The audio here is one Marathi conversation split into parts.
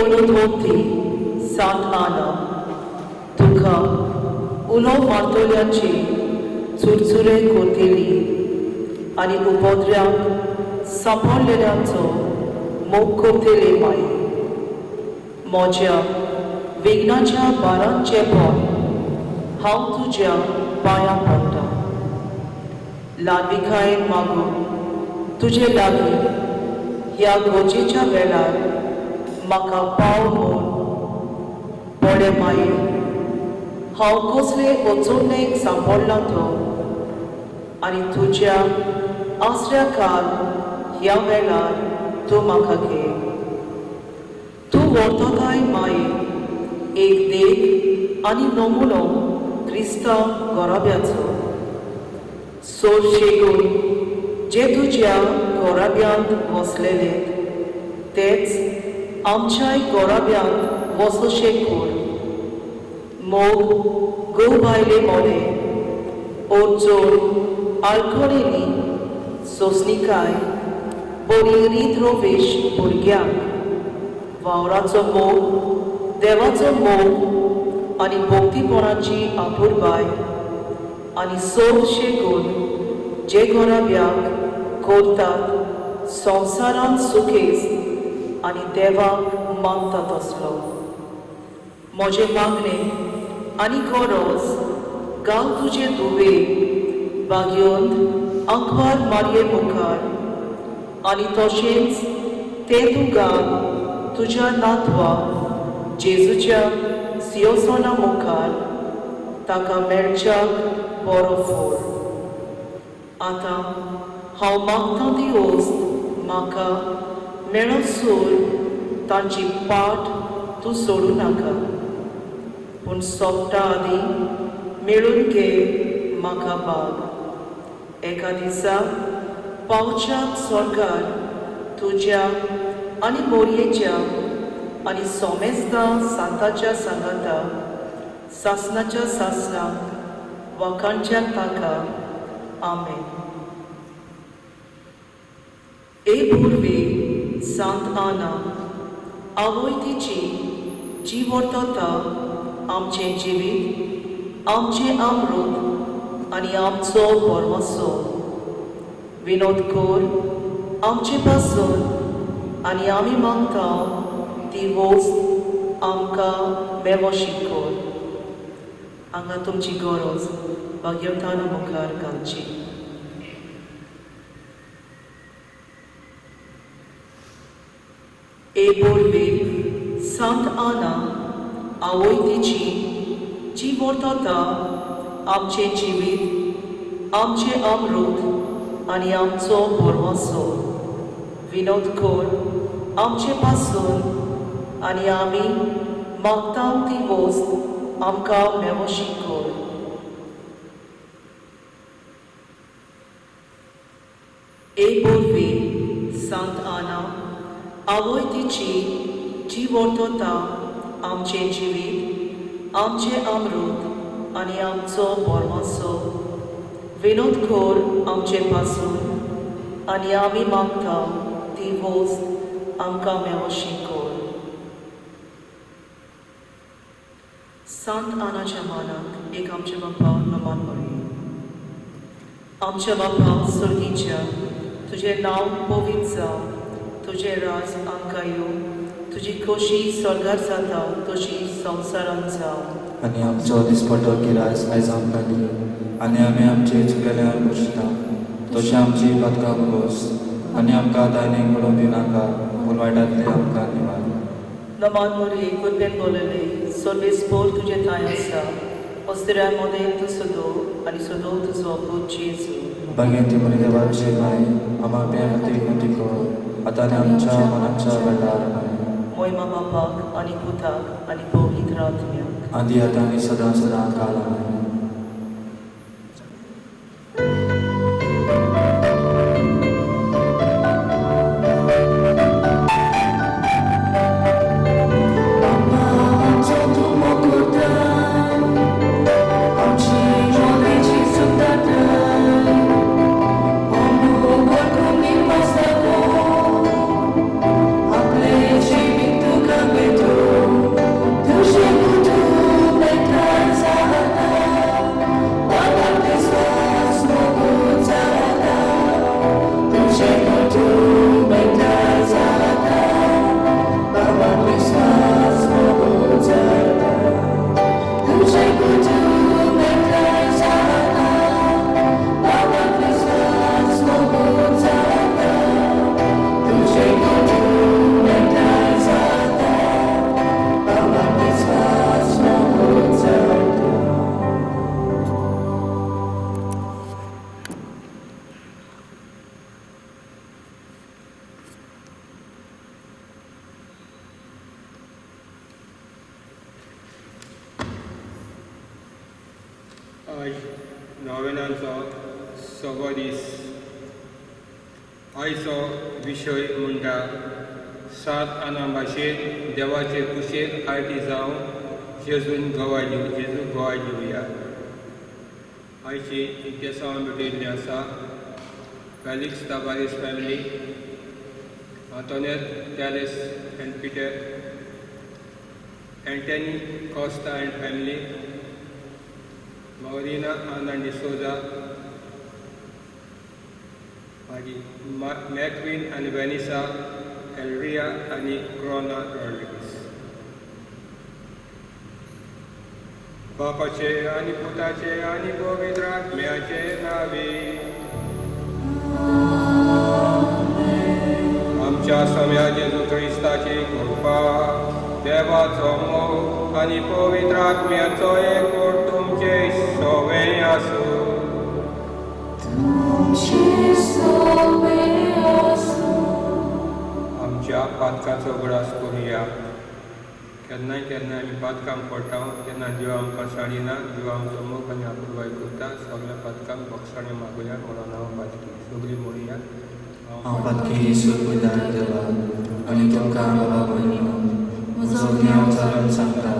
ओनोथोपी सांत आना तुका उलो मार्तोल्याची चुरचुरे कोतेली आनी उपद्र्याक सांपडलेल्यांचो मोग कोतेले माये म्हज्या विघ्नाच्या बारान चेपॉन हांव तुज्या पांयां पडटा लादविकायेन मागून तुजे लागीं ह्या गोजेच्या वेळार म्हाका पाव म्हूण बडे माये हांव कसले वचोन्नेक सांपडला तो आनी तुज्या आसऱ्या काल ह्या वेळार तूं म्हाका घे तूं व्हरतकाय माये एक देख आनी नमुनो क्रिस्तांव गोराब्याचो सोर शेगून जे तुज्या गोराब्यांत वसलेले तेच आमच्याय गोराब्यांत वसोशे कोर मोग गो भायले मोले ओरचोड आळकोणेली सोसनिकाय बरी रीत रोवेश भुरग्यांक वावराचो मोग देवाचो मोग आनी भोक्तीपणाची आपुरबाय आनी सोर शेकून जे गोराब्यांक कोरतात संवसारांत सुखेस आनी देवाक मानता तसलो म्हजे मागणे आनी गरज गांव तुजे दुवे बागयोंत आंकवार मारये मुखार आनी तशेंच तें तूं गांव तुज्या नातवा जेजूच्या सिंहासना मुखार ताका मेळच्याक बरो फोर आतां हांव मागतां ती वस्त म्हाका मेळसर तांची पाट तूं सोडूं नाका पूण सोंपता आदीं मेळून घे म्हाका बाग एका दिसा पावच्याक स्वर्गार तुज्या आनी मोरयेच्या आनी सोमेस्ता सांताच्या सांगाता सासणाच्या सासणाक वखाणच्या ताका आमेन ए पूर्वे सांत आना आवय तिची जी व्हरता आमचे जिवीत आमचे अमृत आनी आमचो बोरमोसो विनोद कोर आमचे पासून आनी आमी मागता ती वस्त आमकां मेवशी कोर हांगा तुमची गरज भाग्यवताना मुखार घालची ए बोरवे सांत आना आवय तिची जी व्हरता आमचे जिवीत आमचे अमृत आनी आमचो बोरमोसो विनोद कोर आमचे पासून आनी आमी मागता ती वस्त आमकां मेवशी कोर ए बोरवे सांत आना आवय तिची जी व्हरता आमचे जिवीत आमचे अमृत आनी आमचो बोरमोसो विनोद कोर आमचे पासून आनी आमी मागता ती वस्त आमकां मेवशी कोर सांत आनाच्या मानाक एक आमचे बापा नमान म्हळी आमच्या बापा सुर्गीच्या तुजें नांव पवित्र जावं तुजें राज आमकां येवं तुजी खोशी स्वर्गार जाता तशी संवसारांत जावं आनी आमचो दिसपटो गिरायस आयज आमकां दी आनी आमी आमचे चुकेल्यांक पुजता तशें आमची बदकां भोस आनी आमकां दायनीक म्हणून दिनाका पूण वायटांतले आमकां निवार नमान मोरी कुर्बेन बोलले सोर्बेस्पोर तुजे थंय आसा अस्तिऱ्या मोदें तूं सोदो आनी सोदो तुजो पूत जेजू बागेन ती म्हणी देवाची माय आम्हा प्या खातीर विनंती कर आतां आनी आमच्या मनाच्या वेळार मोहिमा बापाक आनी पुताक आनी पवित्र आत्म्याक आदी आतां आनी सदां सदां काळ आमेन Apleci tu cabelo आज नोवेनांचो सगळो दीस. आयचो विशय म्हणटा 7 आना भाशेन देवाचे कुशेर आरती जावं जेजू गोवाय दिवया. आयची इतिहासान भेटयल्ली आसा Felix Tavares family, Antoinette Calles and Peter, Anthony Costa and family, Maurina Anna D'Souza, McQueen and Vanessa, Elvia and Corona Rodriguez. बापाचे आणि पुताचे आणि पवित्र आत्म्याचे नावे. आमच्या सम्या जेजू ख्रिस्ताची कृपा, देवाचो मोग आणि पवित्र आत्म्याचो एकूण तुमचे सगळे आसूं. आमच्या पातकाचो उगडास करुया. केन्नाय केन्नाय आमी पातकांक पडटा तेन्ना देव आमकां साडिना. देव आमचो मोग आनी आपुरबाय करता. सगळ्या पातकांक बक्षाणे मागुया म्हणून हांव पातकी सगळीं म्हणुया. हांव पातकी सुरगुदार देवा आनी तुमकां बाबा भयणीनो, म्हजो गुन्हे हांव चालून सांगता.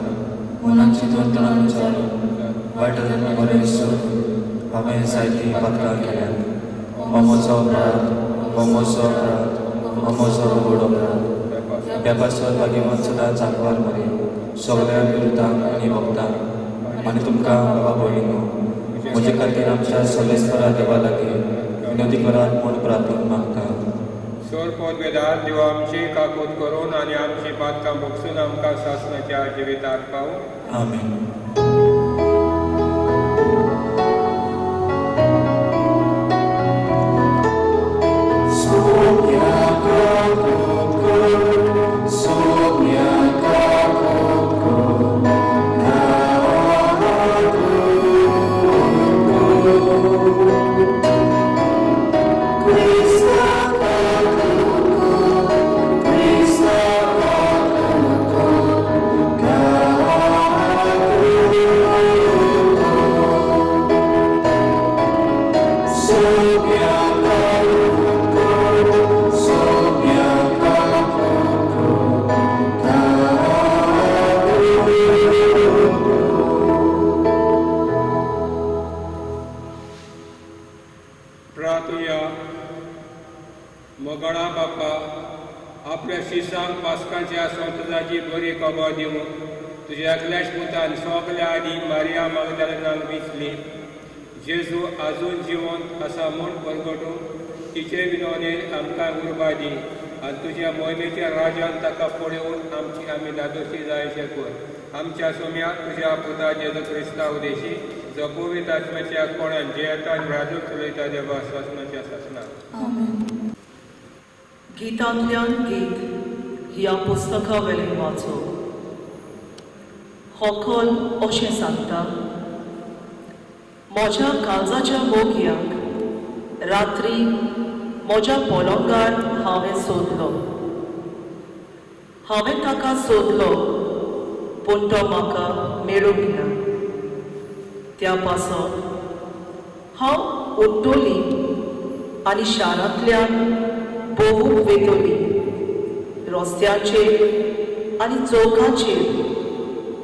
मनान चिंतून तोंडान विचारून वायट जाल्यार बरें सोड हांवें जायतीं पातकां केल्यात. हो म्हजो अपराध, हो म्हजो अपराध, हो म्हजो व्हड अपराध. बेपासोर भागीवान सदांच आंकवार मरे सगळ्या विरुद्धांक आनी भक्तांक. आनी तुमकां बाबा भयणीनो, म्हजे खातीर आमच्या सर्वेस्परा देवा लागीं विनोदी करात म्हूण प्रार्थना मागता. सोर पदवेदार देव आमची काकूत करून आनी आमची पातकां बक्षून आमकां सासणाच्या जिविताक पावूं. आमीन. मोगळा बापा, आपल्या शिसांक पास्कांच्या संतताची बरी खबर दिवं. तुज्या एकल्याच पुतान सगल्या आदी मारिया मागदलेनाक विचली. जेजू आजून जिवंत आसा म्हूण परगटून तिचे विनवणेन आमकां उर्बा दी. आनी तुज्या मोहिमेच्या राज्यान ताका पळोवन आमी दादोशी जायचे कर. आमच्या सोम्याक तुज्या पुता जेजू क्रिस्ता उदेशी जो पवित्र आत्म्याच्या कोणान जे येता आनी राजू चलयता देवा शासनाच्या शासनाक. गीतांतल्यान गीत ह्या पुस्तका वेलें वाचो. हो खोल अशें सांगता, म्हज्या काळजाच्या मोगयाक रात्री म्हज्या पलंगार हांवें सोदलो. हांवें ताका सोदलो पूण तो म्हाका मेळूंक ना. त्या पासत हांव उठ्ठोली आनी शारांतल्यान भोवूंक वेतोली. रस्त्याचेर आनी चौकाचेर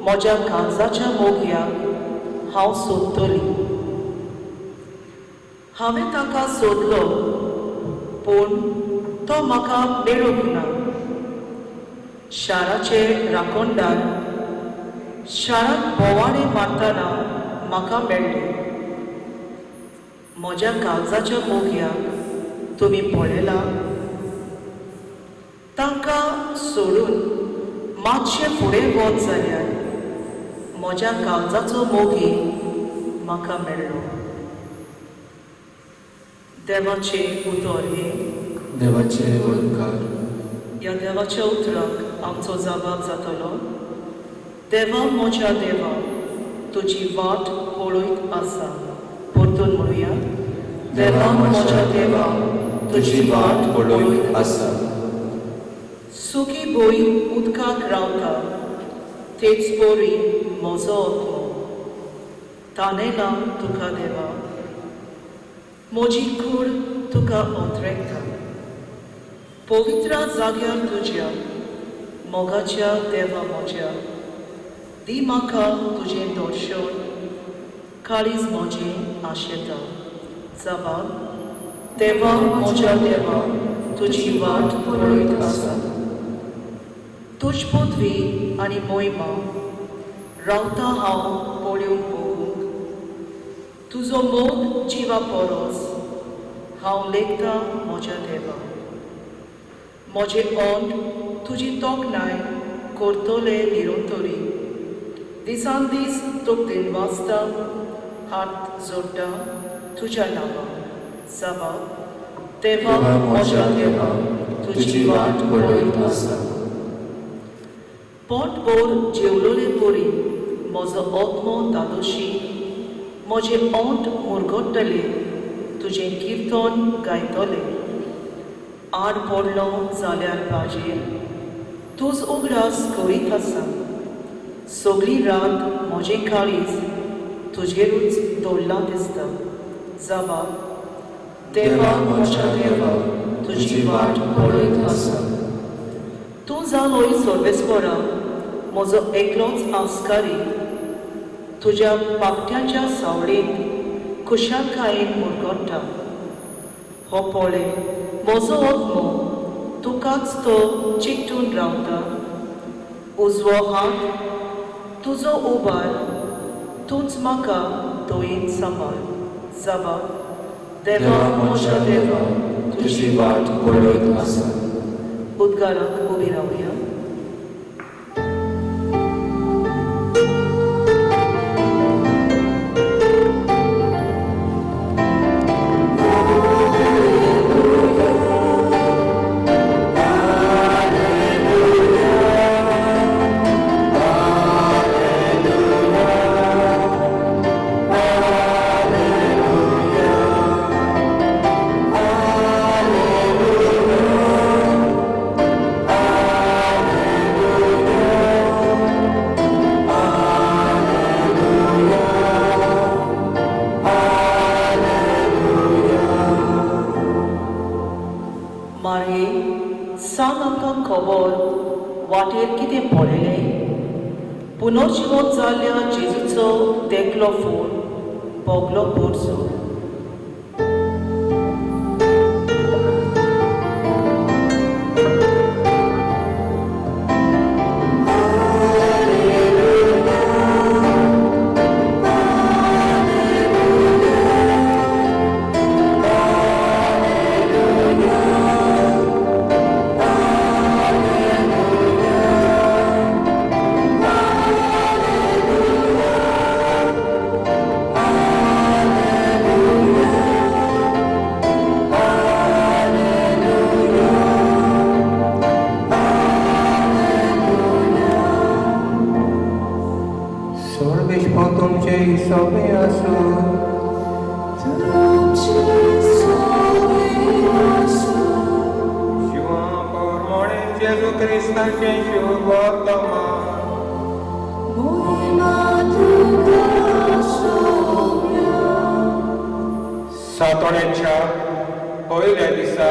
म्हज्या काळजाच्या मोगयाक हांव सोदतली. हांवें ताका सोदलो पूण तो म्हाका मेळूंक ना. शाराचे राखणदार शारांत बोवाडे मारतना म्हाका मेळ्ळे. म्हज्या काळजाच्या मोगयाक तुमी पळयला. तांकां सोडून मातशें फुडें वच जाल्यार म्हज्या काळजाचो मोगी म्हाका मेळ्ळो. देवाचे उतर हे. देवाचे वळणकार. ह्या देवाच्या उतराक आमचो जबाब जातलो. देवा म्हज्या देवा, तुजी वाट पळयत आसा. परतून म्हणुया, देवा म्हज्या देवा, तुजी वाट पळयत आसा. सुखी भोई उदकाक रावता, तेच पोरी म्हजो आत्मो. तानेला तुका देवा म्हजी कूड तुका ओतरेकता पवित्र जाग्यार तुज्या मोगाच्या देवा म्हज्या दी म्हाका तुजें दर्शन काळीज म्हजें आशेता जबाब देवा म्हज्या देवा तुजी वाट पळयत आसा तुज पदवी आनी मोहिमा रावता हांव पळोवन पळोवंक तुजो मोग जिवा परस हांव लेखता म्हज्या देवा म्हजें ओंड तुजी तोखणाय करतले निरंतरी दिसान दीस तकतेन वाचता हात जोडटा तुज्या नांवां जबाब देवा म्हज्या देवा तुजी वाट पळयत आसा पोटभर जेवलोले पोरी म्हजो आत्मो दादोशी म्हजें ओंठ मुरगडटले तुजें किर्तन गायतले आड पडलो जाल्यार पाजेर तूज उगडास करीत आसा सगळी रात म्हजें काळीज तुजेरूच दवरलां दिसता जबाब देवा म्हज्या देवा तुजी वाट पळयत आसा तूं जालोय सर्वेस्परा म्हजो एकलोच आस्कारी तुज्या पापट्यांच्या सावळेंत खुशालकायेन मुरगडटा हो पळय म्हजो आत्मो तुकाच तो चिकटून रावता उजवो हात तुजो उबार तूंच म्हाका दोयेन सांबाळ जबाब देवा म्हज्या देवा तुजी वाट पळयत आसा उद्गाराक उबी रावया सांग आमकां खबर वाटेर कितें पळयलें पुनर्जिवत जाल्ल्या जेजूचो देखलो फोन बोगलो पोरचो सातोड्याच्या पयल्या दिसा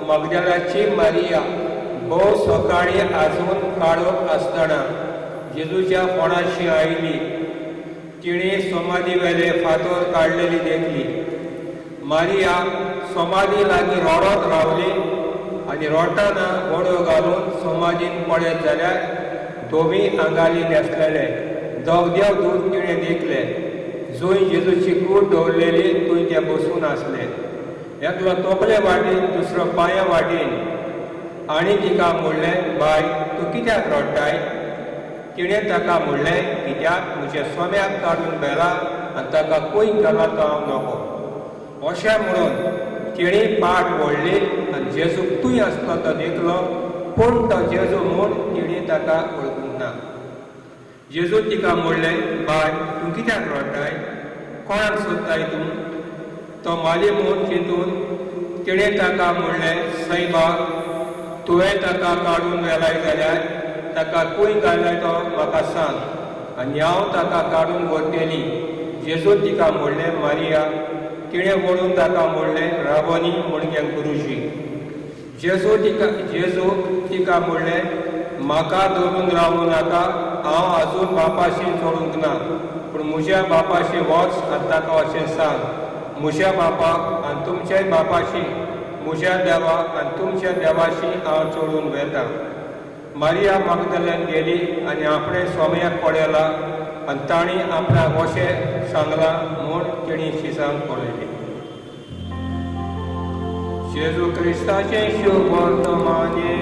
मगदलाची मारिया भोव सकाळी आजून काळोख आसतना जेजूच्या फोंडाशी आयली तिणे समाधी वेले फातर काडलेली देखली मारिया समाधी लागीं रोडत रावली आनी रोडटाना गोडो घालून समाधीन पडत जाल्यार दोमी आंगाली न्हेसलेले दोगदेव दूद तिणें देखले जंय जेजूची कूड दवरलेली थंय ते बसून आसले एकलो तोकले वाटेन दुसरो पांया वाटेन आनी तिका म्हणलें बाय तूं कित्याक रडटाय तिणें ताका म्हणलें कित्याक म्हज्या सोम्याक काडून बेला आनी ताका कूंय घाला तो हांव नोको अशें म्हणून तिणें पाट ओडली आनी जेजूक तूंय आसलो तो देखलो पूण तो जेजू म्हूण तिणें ताका वळखूंक ना जेजू तिका म्हणलें बाय तूं कित्याक रडटाय कोणाक सोदताय तूं तो माली म्हूण चिंतून तिणें ताका म्हणलें सैबाग तुवें ताका काडून व्हेलाय जाल्यार ताका खंय घालय तो म्हाका सांग आनी हांव ताका काडून व्हरतली जेजू तिका म्हणलें मारिया, तिणें वळून ताका म्हणलें राबोनी म्हणग्यांक गुरुजी. जेजू तिका म्हणलें, म्हाका धरून रावूं नाका, हांव आजून बापाशी चोडूंक ना, पूण म्हज्या बापाशी वच आनी ताका अशें सांग, म्हज्या बापाक आनी तुमच्याय बापाशी, म्हज्या देवाक आनी तुमच्या देवाशी हांव चोडून वेता. मारिया मागदलेन गेली आनी आपणे स्वाम्याक पळयला आनी तांणी आपणाक अशें सांगलां म्हूण तिणी शिसांक पळयली. जेजू क्रिस्ताचें शुभ वर्तमाने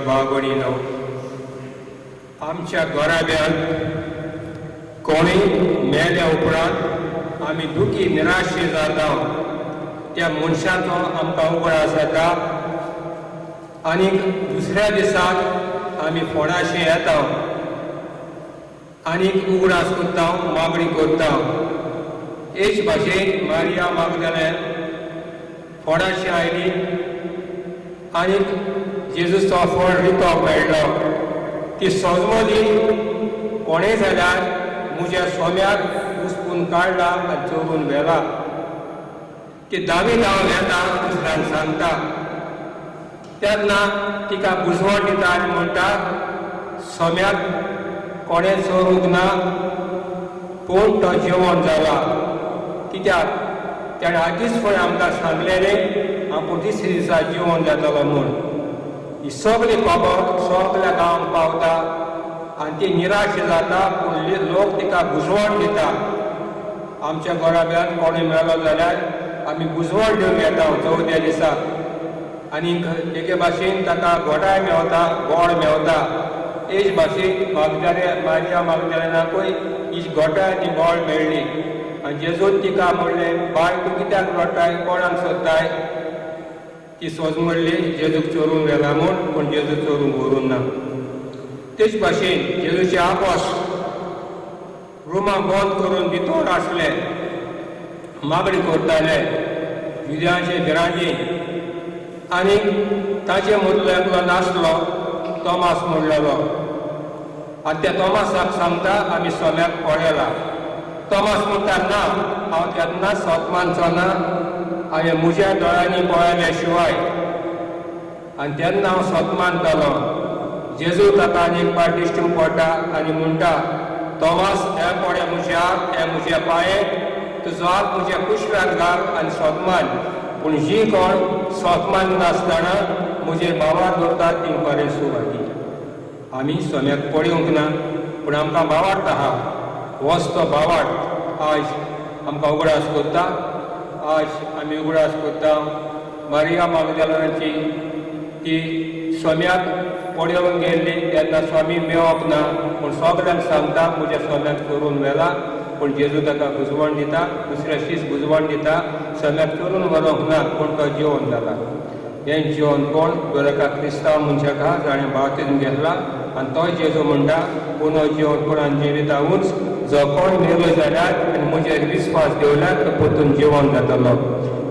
बागणीनो, आमच्या घराब्यान कोणीय मेल्या उपरांत आमी दुखी निराशे जाता, त्या मनशाचो आमकां उगडास येता आनी दुसऱ्या दिसाक आमी फोंडाशे येता आनी उगडास करता, मागणी करता. हेच भाशेन मारिया मागदलेन फोंडाशे आयली आनी जेजूचो फळ रितो मेळ्ळो. ती सोजमोली कोणेय जाल्यार म्हज्या स्वाम्याक हुसपून काडला आनी चोरून व्हेला. ती दावी हांव येता दुसऱ्यांक सांगता. तेन्ना तिका बुजवण दिता आनी म्हणटा, सोम्याक कोणें चोरूंक ना, पूण तो जेवण जाला. कित्याक ताणें आदींच फुडें आमकां सांगलेलें आपूण तिसऱ्या दिसा जेवण जातलो म्हूण. ही सगळी खबर सगळ्या गांवांक पावता आनी ती निराश जाता, पूण लोक तिका बुजवण दिता. आमच्या घराब्यान कोणें मेलो जाल्यार आमी बुजवण दिवंक येता चवथ्या दिसाक आनी एके भाशेन ताका घोटाय मेवता, गोड मेवता. हेच भाशेन मारिया मागदलेनाकूय ही घोटाय आनी गोड मेळ्ळी. आनी जेजून तिका म्हणलें, बाय तूं कित्याक रडटाय, कोणाक सोदताय? ती सोज म्हणली, जेजूक चोरून व्हेला म्हूण, पूण जेजू चोरूंक व्हरूंक ना. तेच भाशेन जेजूचे आपोस रुमां बंद करून भितर आसले, मागणी करताले जुद्यांचे भिरांजी. आनी ताचे मदलो एकलो नासलो, तोमास म्हणलेलो. आनी त्या तोमासाक सांगता, आमी सोम्याक पळयला. तोमास म्हणटा, ना, हांव केन्नाच सोतमानचो ना, हांवें म्हज्या दोळ्यांनी पळयल्या शिवाय. आनी तेन्ना हांव सोतमानतलो. जेजू ताका आनी एक पाट दिश्टी पडटा आनी म्हणटा, तोमास, हे पळय म्हजे हात, हे म्हजे पांये, तुजो हात म्हज्या कुशव्याक घाल आनी सोतमान. पूण जी कोण सोतमान नासतना म्हजेर भावार दवरतात ती बरें सुवाती. आमी सोम्याक पळोवंक ना, पूण आमकां भावार्थ आहा. होच तो भावार्थ आज आमकां उगडास करता. आज आमी उगडास करता मारिया मागदलेनाची. ती सोम्याक पळोवंक गेल्ली तेन्ना स्वामी मेळोवंक ना, पूण सगळ्यांक सांगता म्हज्या सोम्याक चोरून व्हेला. पूण जेजू ताका बुजवण दिता, दुसऱ्या दीस बुजवण दिता, सोम्याक चोरून व्हरोंक ना, पूण तो जेवण जाला. हें जेवण कोण? तो एका क्रिस्तांव मनशाक आहा जाणें बावतीन घेतला आनी तो जेजू म्हणटा, पूण हो जेवण कोणान जिवितांवूच जो कोण मेलो जाल्यार आनी म्हजेर विस्वास दवरल्यार तो परतून जेवण जातलो.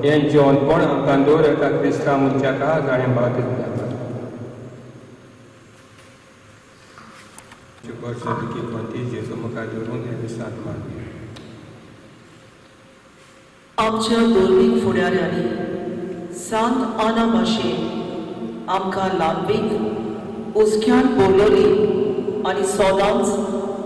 हें जेवण कोण? आमकां दवर एका क्रिस्तांव मनशाक आहा जाणें बावतीन घेतला. जेजू म्हाका धरून हे दिसांत मारली. आमच्या धर्मीक फुडाऱ्यांनी सांत आना भाशेन आमकां लांबीक उजक्यान बोलयली आनी सदांच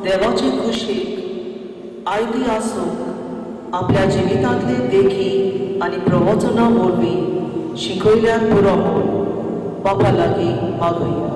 देवाचे कुशीक आयती आसूंक आपल्या जिवितांतले देखी आनी प्रवचनां वरवीं शिकयल्यार पुरो म्हूण बापा लागीं मागुया.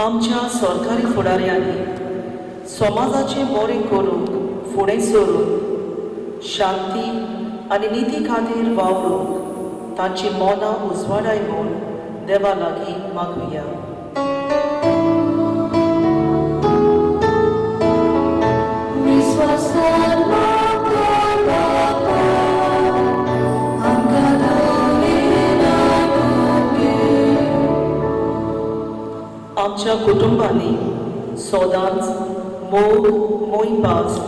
आमच्या सरकारी फुडाऱ्यांनी समाजाचे बरें करूंक फुडें सरून शांती आनी निती खातीर वावरूंक तांची मोनां उजवाडाय म्हूण देवा लागीं मागुया. आमच्या कुटुंबांनी सदांच मोग मोईपास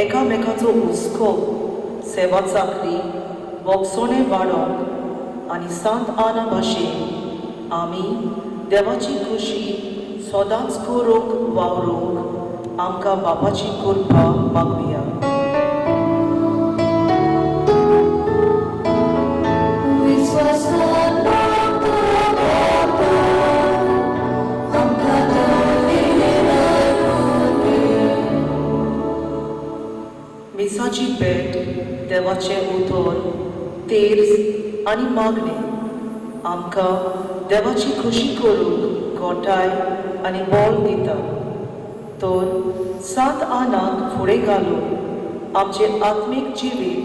एकामेकाचो हुस्को सेवा चाकरी बोगसोणे वाडोवंक आनी सांत आना भाशेन आमी देवाची खुशी सदांच करूंक वावरूंक आमकां बापाची कृपा मागुया. मिसाची भेट देवाचे उतर तेर्स आनी मागणे आमकां देवाची खुशी करूंक गोठाय आनी बोल दिता. तर सांत आनाक फुडें घालून आमचे आत्मीक जिवीत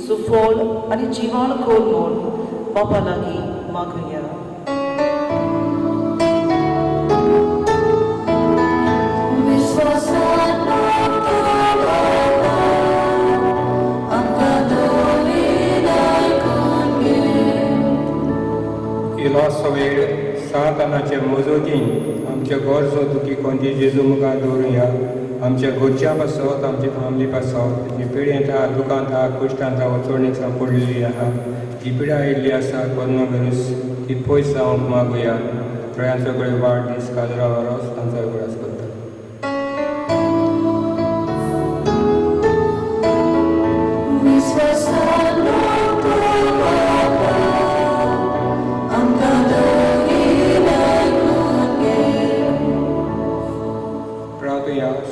सुफोल आनी जिवाळ कर म्हूण बापा लागीं मागुया. इलोसो वेळ सांत आनाचे मजतीन आमच्या गरजो दुखी कोणती जेजू मुखार दवरुया. आमच्या घरच्या पासत आमचे फॅमिली पासत जी पिडेंत आहा दुखांत आहा कुश्टांत आहा वचोणेक सावन पडलेली आहा जी पिडा आयिल्ली आसा कोरोना व्हायरस ती पयस जावंक मागुया. सगळ्यांचो कडेन वाडदीस काजरा वरोस तांचो उगडास करता.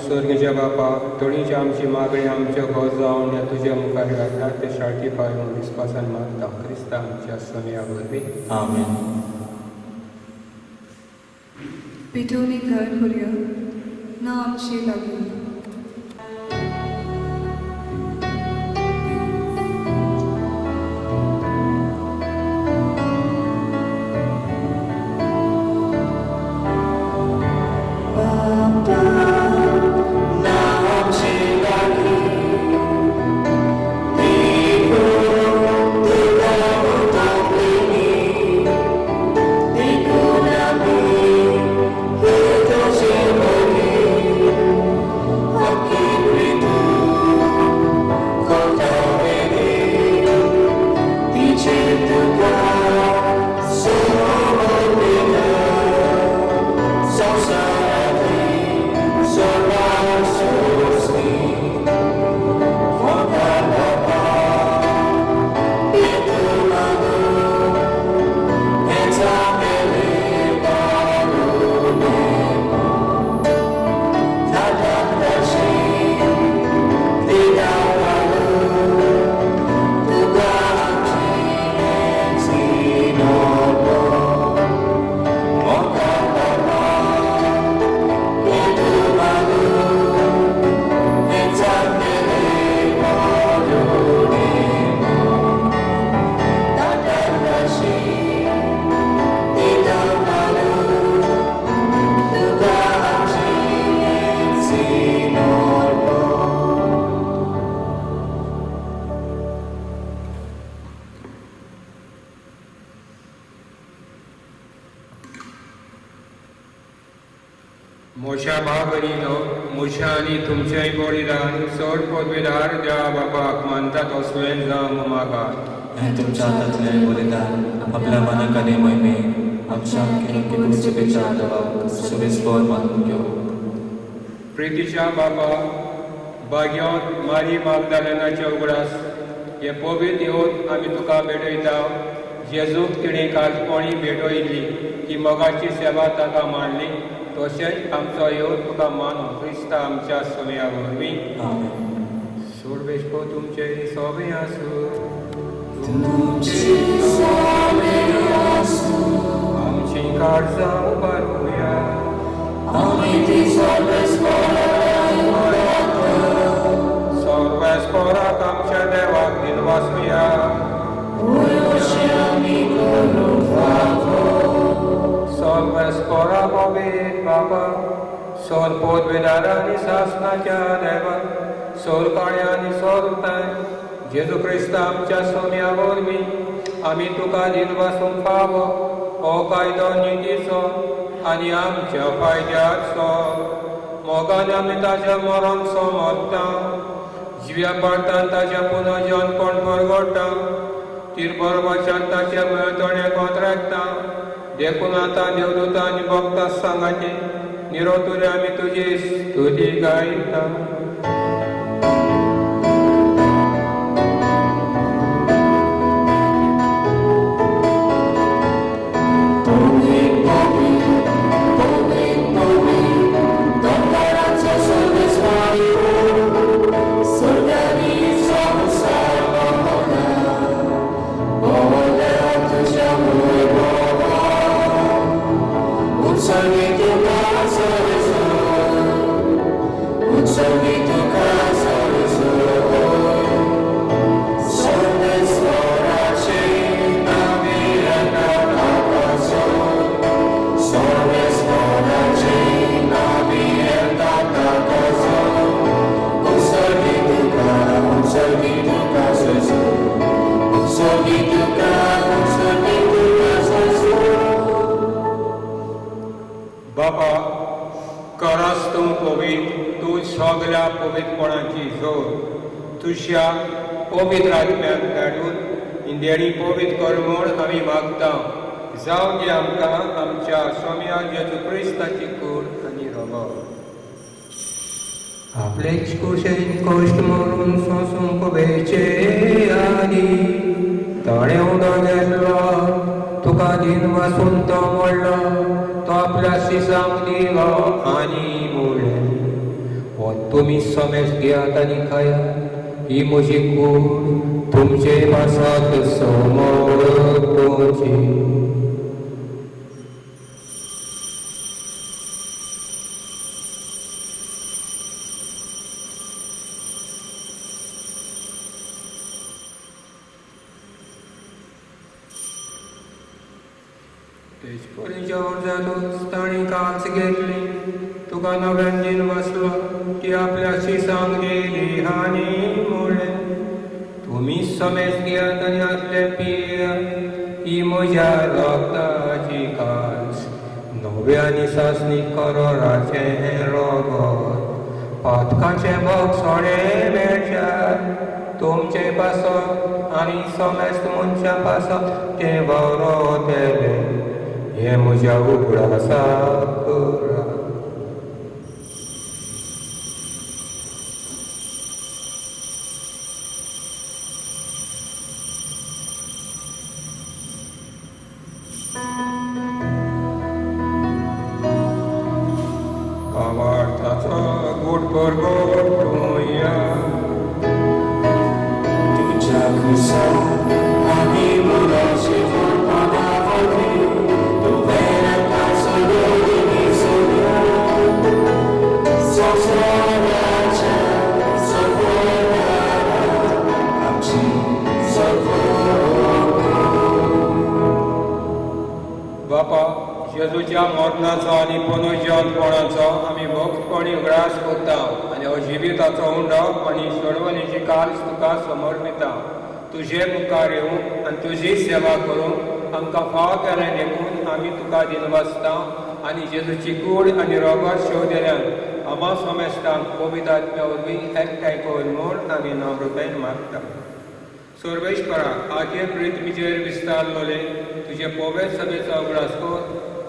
स्वर्गीच्या बापा थोडीशी आमची मागणी आमच्या घर जावन या तुझ्या मुखार घालता ते शाळटी पावून विस्वासान मागता क्रिस्ता आमच्या समया वरवीं आमेन. पेटोवणी घर करुया ना आमची लागीं. मोशा भावनीनो मोशा आनी तुमचेय बळीदान चड पदवेदार देवा बापाक मानता तसलें जावं मागात. हें तुमच्या हातांतलें बलिदान आपल्या मनाक आनी मोहिमेक आमच्या कुचुकेच्या देवाक सुबेस्पोर मानून घेवं. प्रितीच्या बापा भाग्यांत मारी मागदालेनाचे उगडास हे पवित्र येवत आमी तुका भेटयता. जेजूक तिणें कालपणी भेटयल्ली ती मोगाची सेवा ताका मांडली तशेंच आमचो येवत तुका मानून क्रिस्ता आमच्या समया वरवीं सोडवेस्पो तुमचे सोबे आसूं. आमची काळजां उबारूया. सर्वेस्पराक आमच्या देवाक दिनवासूया. सर्वेस्परा पवित्र बापा सोल पदवेदारा आनी शासनाच्या देवा सोल काळ्या आनी सोल ताय जेजू क्रिस्ता आमच्या सोम्या वरवीं आमी तुका दिनवासून पावो हो कायदो नितीचो आनी आमच्या फायद्याचो. मोगान आमी ताच्या मरण समजता, जिव्या पाडटान ताच्या पुनर्जन्मपण परगडटा, तिरबरवच्यान ताच्या मेळटोणे कोंतरेकता. देखून आतां देवदूतां आनी भक्तां सांगाती निरोतुरे आमी तुजी स्तुती गायता. बापा, खरोच तूं पवित्र, तूं सगळ्या पवित्रपणाची जोड. तुज्या पवित्र आत्म्याक धाडून इंदेणी पवित्र कर म्हूण आमी मागता. जावं दी आमकां आमच्या स्वाम्या जेजू क्रिस्ताची कूड आनी रगत. आपलेच कुशेन कश्ट मरून सोंसूंक वेचे आनी ताणें उदो घेतलो, तुका दिन वाचून तो मोडलो, तो आपल्या शिसांक दिलो आनी मोडलें. हो तुमी समेज घेयात आनी खायात, ही म्हजी कूड तुमचे पासात समोर पोवची. तेजपरी जेवण जातूच ताणी काच घेतली, तुका नव्यान दिन वाचलो, ती आपल्या शिसांक दिली आनी मोडलें. तुमी समेज घेयात आनी आदले पियात, ही म्हज्या रगताची काच. नव्यानी सासणी करोराचें रगत, पातकाचे बोगसोडे मेळच्यात तुमचे पासो आनी समेस्त मनशा पासो ते बरोतेले. हे म्हज्या उगडासाक करा. आवार्थाचो गोड परगट तुया, तुझ्या खुशाल आनी मुलाची फळफळावली, बापा, जेजूच्या मरणाचो आनी पुनर्जन्मपणाचो आमी भक्तपणी उगडास करता आनी हो जिविताचो उंडो आनी सोडवणेची काल तुका समर्पिता. तुजे मुखार येवंक आनी तुजी सेवा करूंक आमकां फाव केलें देखून आमी तुका दिनवासता आनी जेजूची कूड आनी रगत शेवदेल्यान आमा समेस्तांक पवित्र आत्म्या वरवीं एकठांय कर म्हूण आमी नम्रतायेन मागता. सर्वेश्वरा, आखे पृथ्वीचेर विस्तारलोले तुजे पवित्र सभेचो उगडास कर.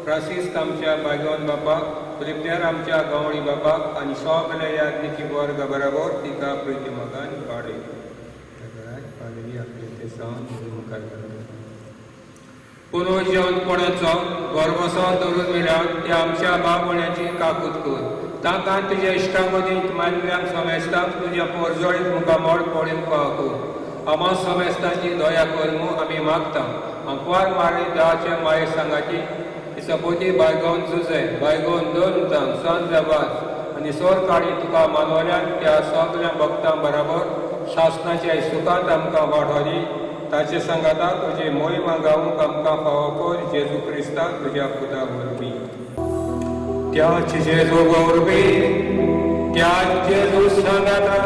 फ्रांसीस आमच्या भाग्यवान बापाक, फिलिप्पियर आमच्या गांवडी बापाक आनी सगल्या याज्ञिकी वर्ग बरोबर तिका प्रिती मोगान वाडय. पुनर्जन्मपणाचो गर्वसो धरून मेळ्यात त्या आमच्या भावण्याची काकूत कर. ताका तुज्या इश्टां मदीं मानव्यांक समेस्तांक तुज्या पोरजोळीक मुखामोड पडूंक पावक. आमा समेस्तांची दया कर म्हूण आमी मागता. अंकवार मारी देवाचे माये सांगाची सपोती बायगोवन झुजे बायगोवन दोन उतांक सांज वाज आनी सोर काडी तुका मानवल्यान त्या सगळ्या भक्तां बरोबर शासनाच्या सुखांत आमकां वाडोली. ताचे सांगाता तुजी मोहिमा गावूंक आमकां फावो कर जेजू क्रिस्ताक तुज्या पुता वरवीं. त्याच जेजू वरवीं, त्याच जेजू सांगाता,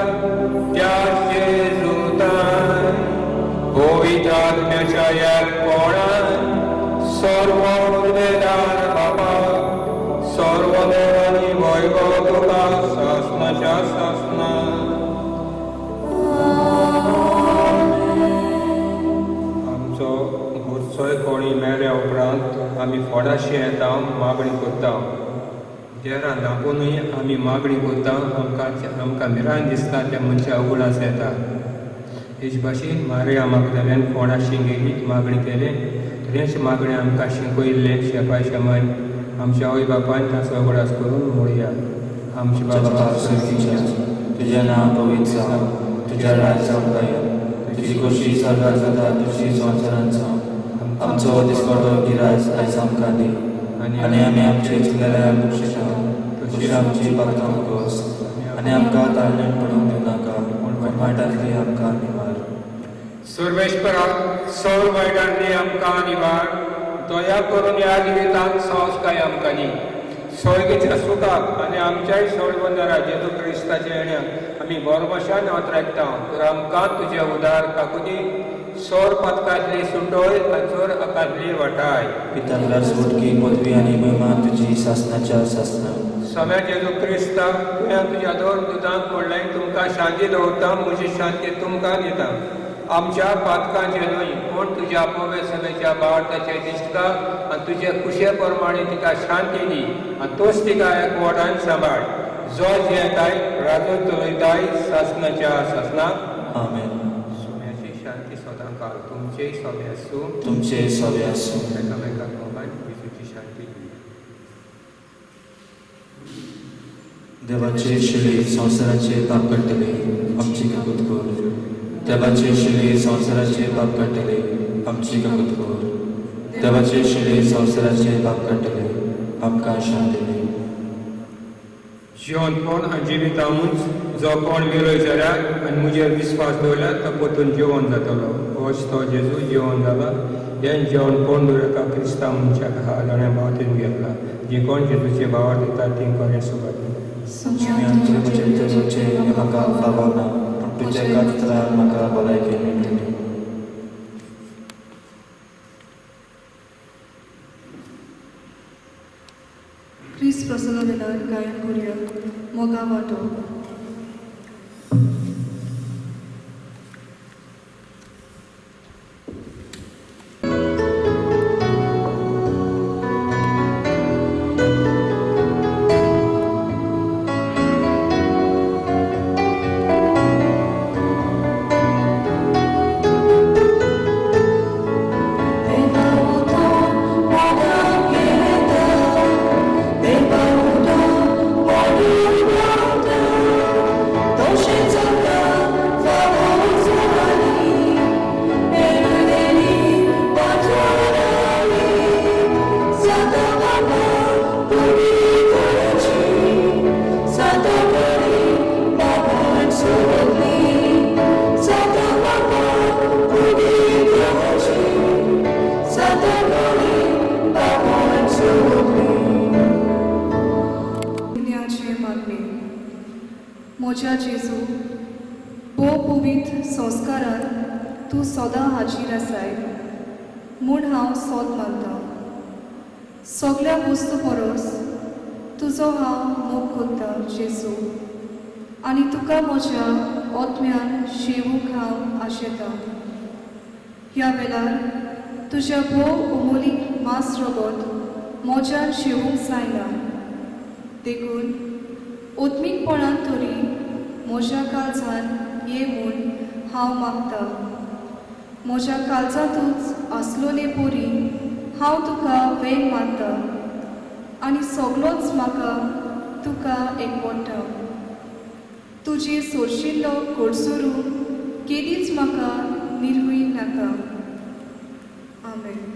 त्याच जेजू तान पवित्र आत्म्याच्या एकपणान सर्व उर्बेदार बापा सर्व देवानी वैभव तुका शासनाच्या शासना आमचो घोरचोय कोणी मेल्या उपरांत आमी फोडाशी येता मागणी करता देरा लागूनय आमी मागणी करता आमकां मिरान दिसता त्या मनशा उगडास येता हेच भाशेन मारिया मागदलेन फोडाशी गेली मागणी केले तशेंच मागणी आमकां शिकयल्ले शेपाय शमाय आमच्या आवय बापायन ताचो उगडास करून मोडया आमचे बाबा स्वर्गीच्या तुझें नांव पवित्र जावं तुज्या राज्यांत येवं तुजी खोशी स्वर्गांत जाता तुजी संवसारांत जावं आमचो दिसपडटो गिरायज आयज आमकां दी आनी आमी आमचे चिंतलेल्या दुश्टां तशी आमची पातकां कोस आनी आमकां ताळणेन पडूंक दिवं नाका पूण वायटांतली आमकां निवार सर्वेश्वरा सौर वायटांतली आमकां निवार दया करून ह्या जिवितांत संस्काय आमकां दी स्वर्गीच्या सुखाक आनी आमच्याय सोडवंदरा जेजू क्रिस्ताच्या येण्याक आमी बरोबशान वातरायता तर आमकां तुजे उदार काकुदी सौर पथकांतली सुटोय आनी आकांतली वाटाय पितांतल्या सुटकी पदवी आनी महिमा तुजी सासनाच्या सासना सोम्या जेजू क्रिस्ता तुवें तुज्या दोन दुदांत पडलें तुमकां शांती दवरता म्हजी शांती तुमकां दिता आमच्या पातकांचे न्हय पूण तुज्या पवित्र सभेच्या बाळताचे दिश्टका आनी तुजे कुशे प्रमाणे तिका शांती दी आनी तोच तिका एकवटान सांबाळ जो जियेताय राजून चलयताय सासनाच्या सासनाक आमेन सोम्याची शांती सदां काल तुमचेय सोमे आसूं तुमचे सवे आसूं एकामेकाक मोगान विजूची शांती दी देवाचे शिले संवसाराचे पाप काडटले आमची काकूत कर देवाचे शिले संवसाराचे पाप काडटले आमची काकूत कर देवाचे शिले संवसाराचे पाप काडटले आमकां शांती दी जिवनपण आनी जिवितांतूच जो कोण विरोय जाल्यार आनी म्हजेर विस्वास दवरल्यार तो परतून जिवन जातलो होच तो जेजू जिवन जाला हें जेवणपण दवरता क्रिस्तांव मनशाक हाल आनी मावतीन गेला जी कोण जेजूचे भावार दिता ती कोणें सुबाद तुवें म्हजे जेजूचे म्हाका फावना पूण तुजे कातरार म्हाका भलायकी मेळटली क्रिस्त प्रसन्न वेळार गायन करूया मोगा वाटो मोच्या जेजू भोव पवित्र संस्कारांत तूं सदां हाजीर आसाय म्हूण हांव सोद मानतां सगळ्या वस्तू परस तुजो हांव मोग करतां जेजू आनी तुका म्हज्या ओतम्यान शेवूंक हांव आशेतां ह्या वेळार तुज्या भोव अमोलीक मास रगत मोज्यान शेवूंक जायना देखून ओत्मीकपणान तरी म्हज्या काळजान ये म्हूण हांव मागतां म्हज्या काळजांतूच आसलोले पोरी हांव तुका वेग मानतां आनी सगळोच म्हाका तुका एकवटा तुजे सोरशिल्लो घोडसरू केदीच म्हाका निर्हूय नाका आमेन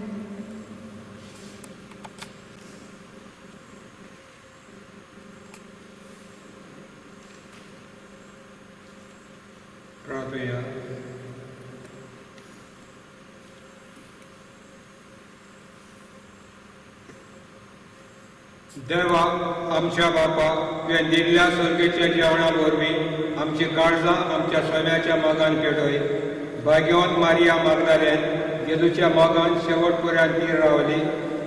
प्रार्थया देवा आमच्या बापा तुवें दिल्ल्या सर्गेच्या जेवणा वरवीं आमची काळजां आमच्या सोम्याच्या मागान केडय भाग्यवंत मारिया मागदालेन जेजूच्या मोगान शेवट पर्यंत ती रावली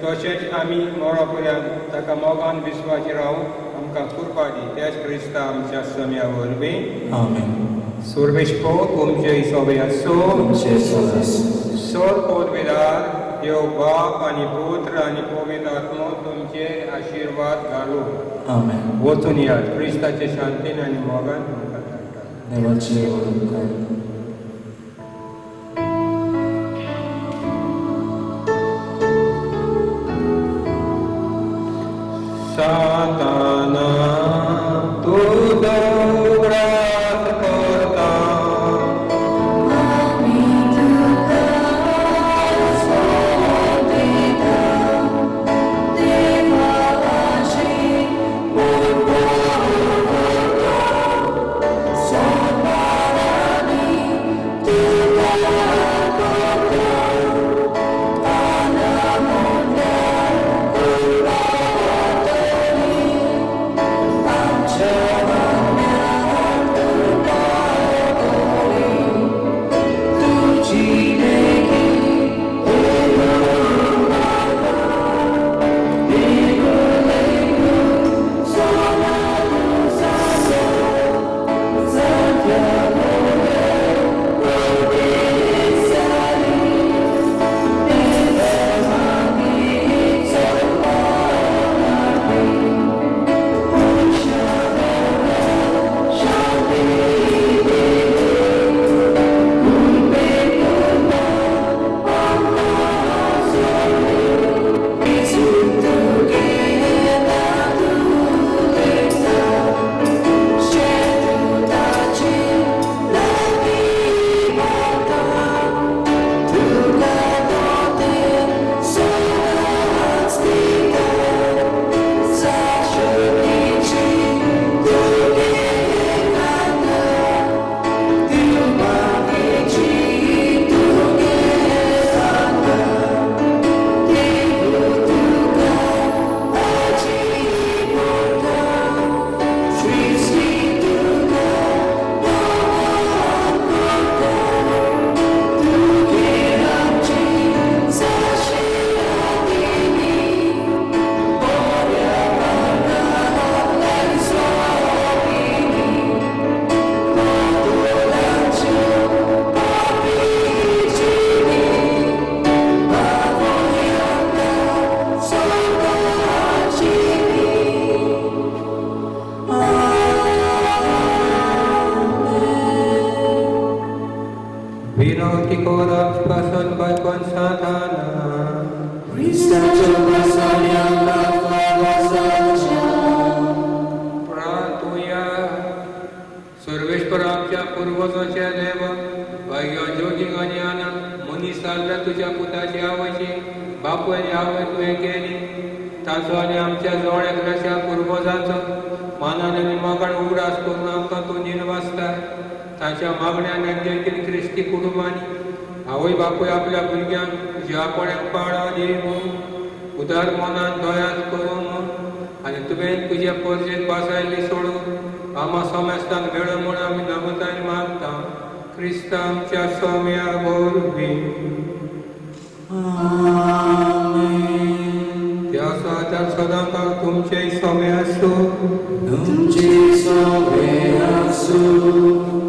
तशेंच आमी मोरा पर्यंत ताका मोगान विस्वासी रावूंक आमकां कृपा दी तेच क्रिस्ता आमच्या सम्या वरवीं आमेन. सुरवेशपो तुमचे सोबे आसूं तुमचे सोबत सोर पदवीदार देव बाप आनी पुत्र आनी पवित्र आत्मो तुमचे आशिर्वाद घालूं. आमेन. वचून यात क्रिस्ताचे शांतीन आनी मोगान तुमकां धाडटा. देवाची ओळख. साताना तू दौरात करता Vinoti koram spason baikon satana प्रार्थूया. Sarveshwar आमच्या पूर्वजांचे देव भाग्य जोगी आणि आनंद मनीस जाल्ल्या तुझ्या पुताची आवयची बापूची आवय तुवें केली ताचो आनी आमच्या जोड्याच्या पुर्वजांचो मानान आनी मोगान उगडास करून आमकां तूं निर्वासता. ताच्या मागण्यान देखील क्रिस्ती कुटुंबांनी आवय बापूय आपल्या भुरग्यांक तुज्या कोण्याक पाळो दी म्हूण उदार मनान दोयात करूं म्हूण आनी तुवें तुज्या परजेत बासायल्ली सोडून आमा समेस्तान मेळो म्हूण आमी नमतान मागता क्रिस्ता आमच्या सौम्या वरवीं. त्या सातार सदांकाळ तुमचे सौम्य आसूं. तुमचे सौम्य आसूं.